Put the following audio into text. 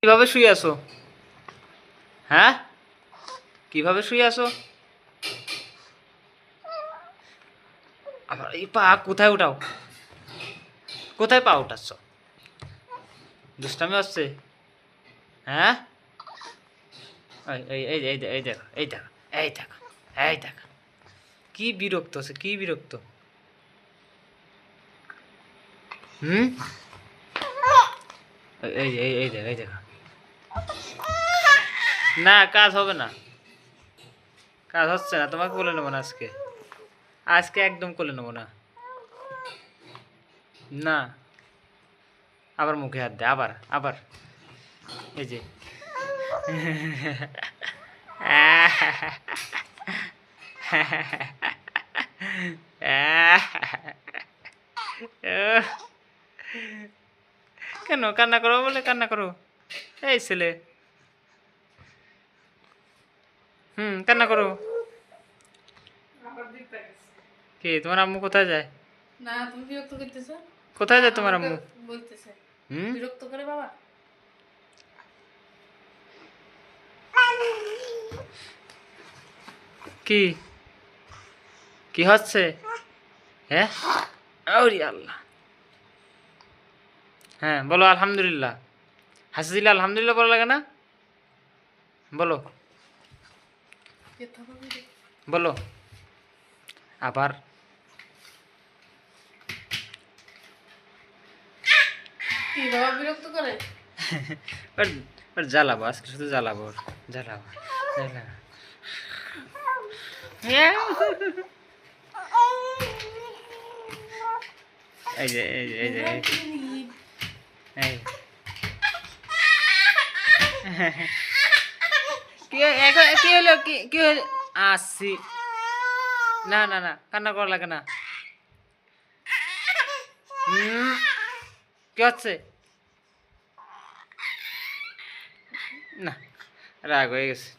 কিভাবে শুয়ে আছো? হ্যাঁ, কিভাবে শুয়ে আছো? আবার এই পা কোথায় উঠাও? কোথায় পা উঠাচ্ছ? দুষ্টামি হচ্ছে? হ্যাঁ, এই এই এই এই দেখো, এই দেখো, এই দেখো, এই দেখো, কি বিরক্ত আছে, কি বিরক্ত। হুম, এই এই এই দেখো, এই দেখো। না, কাজ হবে না, কাজ হচ্ছে না। তোমাকে বলে নেবো না আজকে, আজকে একদম কোলে নেবো না। না, আবার মুখে হাত দে, আবার আবার এই যে কেন কান্না করো? বলে কান্না করো এই ছেলে। কান্না করো। কি তোমার আম্মু কোথায় যায়? না, তুমি বিরক্ত করতেছো। কোথায় যায় তোমার আম্মু? বলতেছে হুম, বিরক্ত করে বাবা। কি কি হচ্ছে? হ্যাঁ, ওরে আল্লাহ। হ্যাঁ বলো আলহামদুলিল্লাহ। হাসি দিলে আলহামদুলিল্লাহ বলা লাগে না? বলো বলো আবার। কি বাবা বিরক্ত করে? ওর ওর জ্বালাবো আজকে, শুধু জ্বালাবো, ওর জ্বালাবো, জ্বালাবো। এই যে এই যে এই যে এই কি এখন কি হলো? কি কি হলো? আসছি। না না না, কান্না করা লাগে না। কি হচ্ছে? না, রাগ হয়ে গেছে।